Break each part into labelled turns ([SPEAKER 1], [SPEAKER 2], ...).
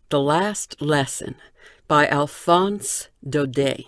[SPEAKER 1] The Last Lesson by Alphonse Daudet.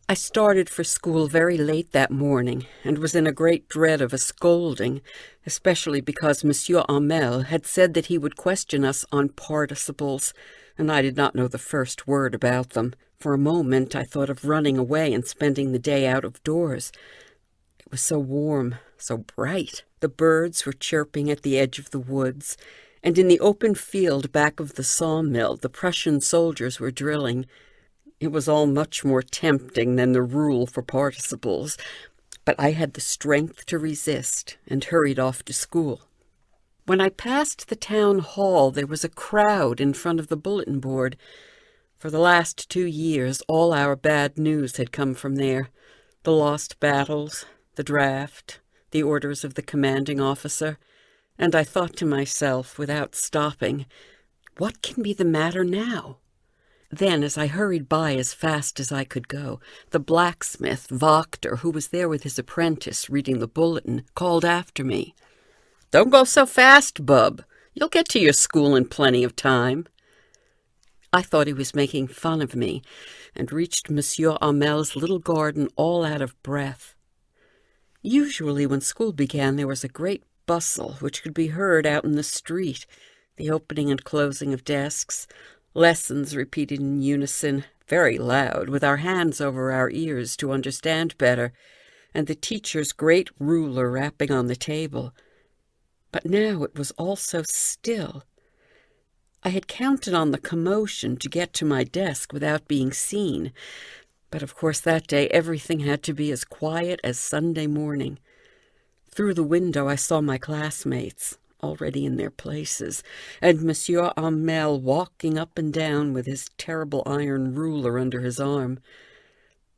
[SPEAKER 1] I started for school very late that morning and was in a great dread of a scolding, especially because Monsieur Hamel had said that he would question us on participles, and I did not know the first word about them. For a moment I thought of running away and spending the day out of doors. It was so warm, so bright. The birds were chirping at the edge of the woods, and in the open field back of the sawmill the Prussian soldiers were drilling. It was all much more tempting than the rule for participles, but I had the strength to resist and hurried off to school. When I passed the town hall, there was a crowd in front of the bulletin board. For the last 2 years, all our bad news had come from there. The lost battles, the draft, the orders of the commanding officer. And I thought to myself, without stopping, what can be the matter now? Then, as I hurried by as fast as I could go, the blacksmith, Wachter, who was there with his apprentice reading the bulletin, called after me. "Don't go so fast, bub. You'll get to your school in plenty of time." I thought he was making fun of me, and reached Monsieur Hamel's little garden all out of breath. Usually when school began there was a great bustle which could be heard out in the street, the opening and closing of desks, lessons repeated in unison, very loud, with our hands over our ears to understand better, and the teacher's great ruler rapping on the table. But now it was all so still. I had counted on the commotion to get to my desk without being seen, but of course that day everything had to be as quiet as Sunday morning. Through the window I saw my classmates, already in their places, and Monsieur Hamel walking up and down with his terrible iron ruler under his arm.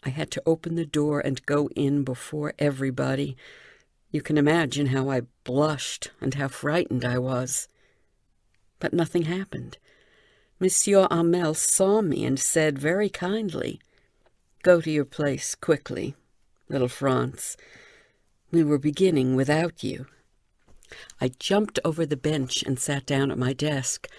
[SPEAKER 1] I had to open the door and go in before everybody. You can imagine how I blushed and how frightened I was. But nothing happened. Monsieur Hamel saw me and said very kindly, "Go to your place quickly, little Franz. We were beginning without you." I jumped over the bench and sat down at my desk.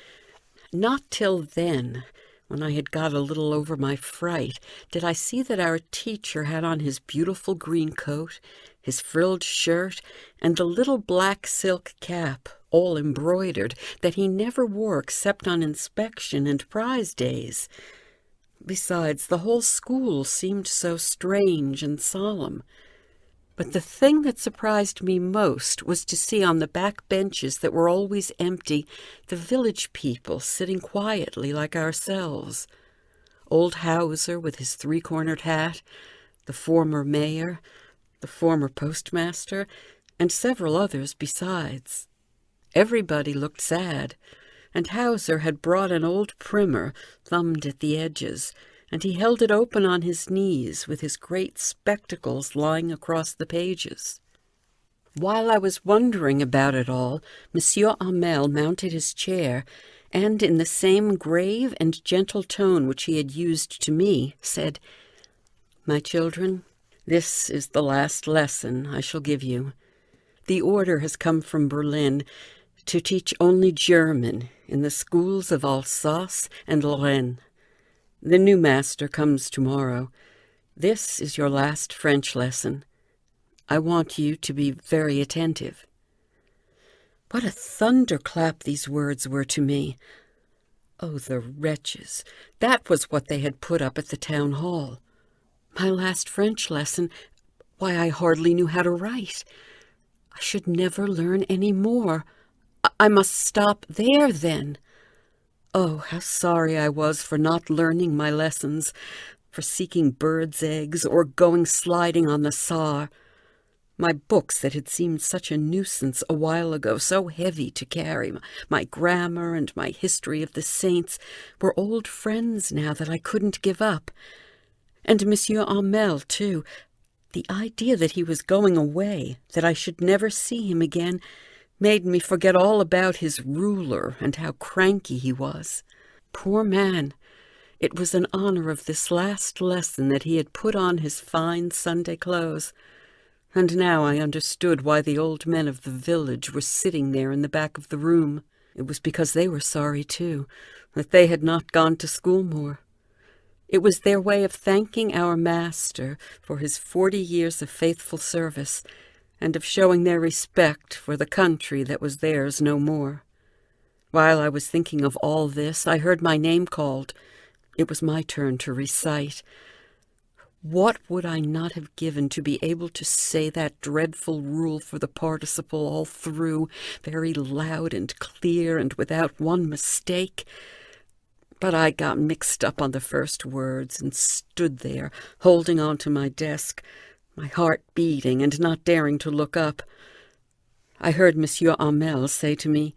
[SPEAKER 1] Not till then, when I had got a little over my fright, did I see that our teacher had on his beautiful green coat, his frilled shirt, and the little black silk cap, all embroidered, that he never wore except on inspection and prize days. Besides, the whole school seemed so strange and solemn. But the thing that surprised me most was to see on the back benches that were always empty the village people sitting quietly like ourselves. Old Hauser with his three-cornered hat, the former mayor, the former postmaster, and several others besides. Everybody looked sad, and Hauser had brought an old primer, thumbed at the edges, and he held it open on his knees with his great spectacles lying across the pages. While I was wondering about it all, Monsieur Hamel mounted his chair, and in the same grave and gentle tone which he had used to me, said, "My children, this is the last lesson I shall give you. The order has come from Berlin to teach only German in the schools of Alsace and Lorraine. The new master comes tomorrow. This is your last French lesson. I want you to be very attentive." What a thunderclap these words were to me. Oh, the wretches! That was what they had put up at the town hall. My last French lesson! Why, I hardly knew how to write. I should never learn any more. I must stop there, then. Oh, how sorry I was for not learning my lessons, for seeking birds' eggs or going sliding on the Saar. My books that had seemed such a nuisance a while ago, so heavy to carry, my grammar and my history of the saints, were old friends now that I couldn't give up. And Monsieur Hamel, too. The idea that he was going away, that I should never see him again, made me forget all about his ruler and how cranky he was. Poor man! It was in honor of this last lesson that he had put on his fine Sunday clothes. And now I understood why the old men of the village were sitting there in the back of the room. It was because they were sorry, too, that they had not gone to school more. It was their way of thanking our master for his 40 years of faithful service, and of showing their respect for the country that was theirs no more. While I was thinking of all this, I heard my name called. It was my turn to recite. What would I not have given to be able to say that dreadful rule for the participle all through, very loud and clear and without one mistake? But I got mixed up on the first words and stood there, holding on to my desk, my heart beating and not daring to look up. I heard Monsieur Hamel say to me,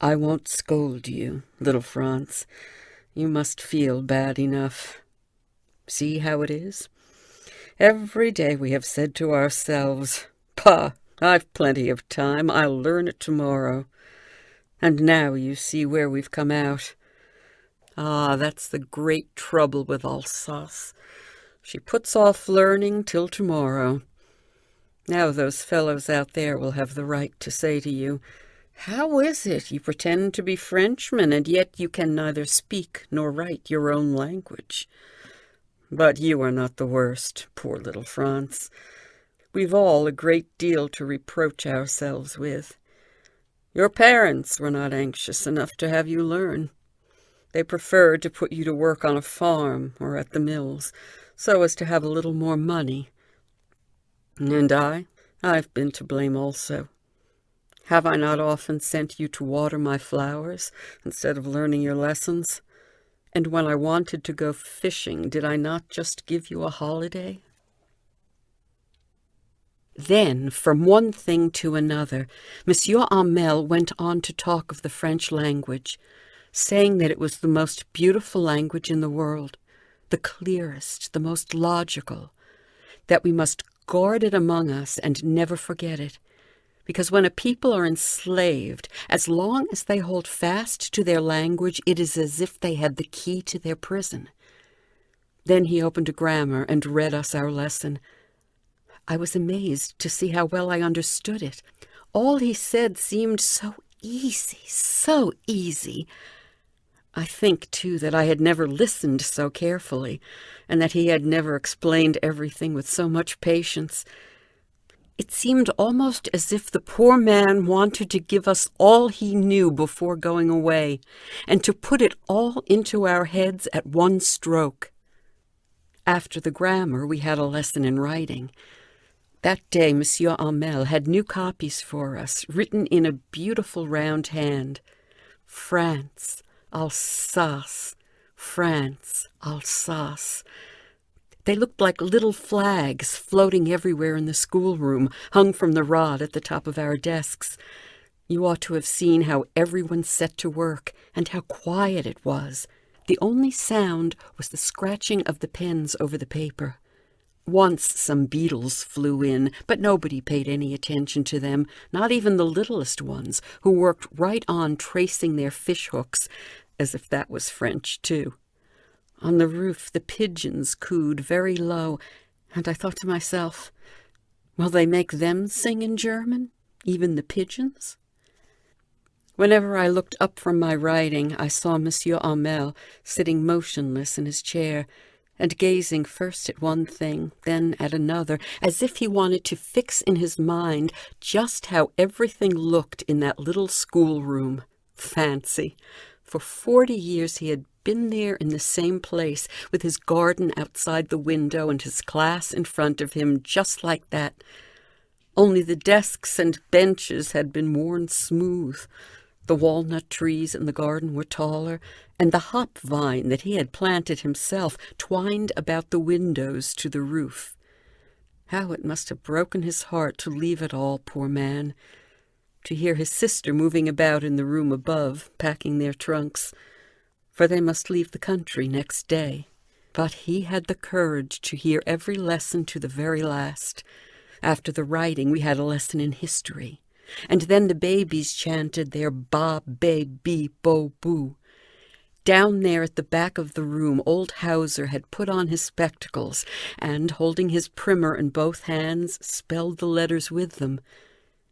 [SPEAKER 1] "I won't scold you, little Franz. You must feel bad enough. See how it is? Every day we have said to ourselves, 'Pah, I've plenty of time, I'll learn it tomorrow.' And now you see where we've come out. Ah, that's the great trouble with Alsace. She puts off learning till tomorrow. Now those fellows out there will have the right to say to you, 'How is it you pretend to be Frenchmen, and yet you can neither speak nor write your own language?' But you are not the worst, poor little Franz. We've all a great deal to reproach ourselves with. Your parents were not anxious enough to have you learn. They preferred to put you to work on a farm or at the mills, so as to have a little more money. And I've been to blame also. Have I not often sent you to water my flowers instead of learning your lessons? And when I wanted to go fishing, did I not just give you a holiday?" Then, from one thing to another, Monsieur Hamel went on to talk of the French language, saying that it was the most beautiful language in the world, the clearest, the most logical, that we must guard it among us and never forget it, because when a people are enslaved, as long as they hold fast to their language, it is as if they had the key to their prison. Then he opened a grammar and read us our lesson. I was amazed to see how well I understood it. All he said seemed so easy, so easy. I think, too, that I had never listened so carefully, and that he had never explained everything with so much patience. It seemed almost as if the poor man wanted to give us all he knew before going away, and to put it all into our heads at one stroke. After the grammar, we had a lesson in writing. That day, Monsieur Hamel had new copies for us, written in a beautiful round hand. France, Alsace, France, Alsace. They looked like little flags floating everywhere in the schoolroom, hung from the rod at the top of our desks. You ought to have seen how everyone set to work, and how quiet it was. The only sound was the scratching of the pens over the paper. Once some beetles flew in, but nobody paid any attention to them, not even the littlest ones, who worked right on tracing their fish hooks, as if that was French, too. On the roof the pigeons cooed very low, and I thought to myself, will they make them sing in German, even the pigeons? Whenever I looked up from my writing, I saw Monsieur Hamel sitting motionless in his chair, and gazing first at one thing, then at another, as if he wanted to fix in his mind just how everything looked in that little schoolroom. Fancy! For 40 years he had been there in the same place, with his garden outside the window and his class in front of him, just like that. Only the desks and benches had been worn smooth. The walnut trees in the garden were taller, and the hop vine that he had planted himself twined about the windows to the roof. How it must have broken his heart to leave it all, poor man, to hear his sister moving about in the room above, packing their trunks, for they must leave the country next day. But he had the courage to hear every lesson to the very last. After the writing, we had a lesson in history, and then the babies chanted their ba, be, bi, bo, boo. Down there at the back of the room, old Hauser had put on his spectacles, and, holding his primer in both hands, spelled the letters with them.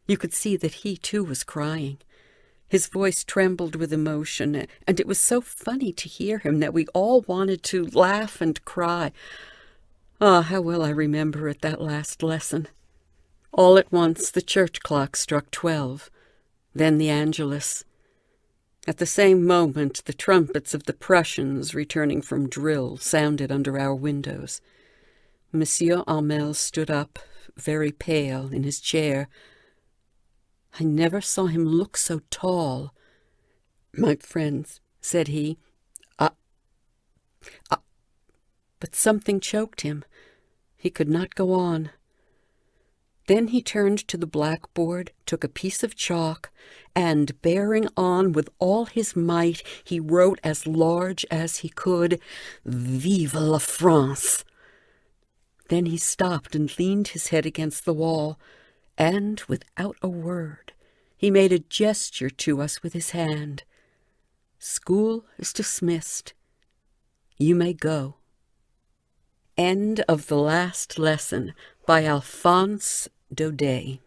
[SPEAKER 1] You could see that he, too, was crying. His voice trembled with emotion, and it was so funny to hear him that we all wanted to laugh and cry. Ah, how well I remember it, that last lesson. All at once the church clock struck 12, then the Angelus. At the same moment the trumpets of the Prussians returning from drill sounded under our windows. Monsieur Hamel stood up, very pale, in his chair. I never saw him look so tall. "My friends," said he, but something choked him. He could not go on. Then he turned to the blackboard, took a piece of chalk, and, bearing on with all his might, he wrote as large as he could, "Vive la France!" Then he stopped and leaned his head against the wall, and, without a word, he made a gesture to us with his hand. "School is dismissed. You may go." End of the last lesson by Alphonse Daudet.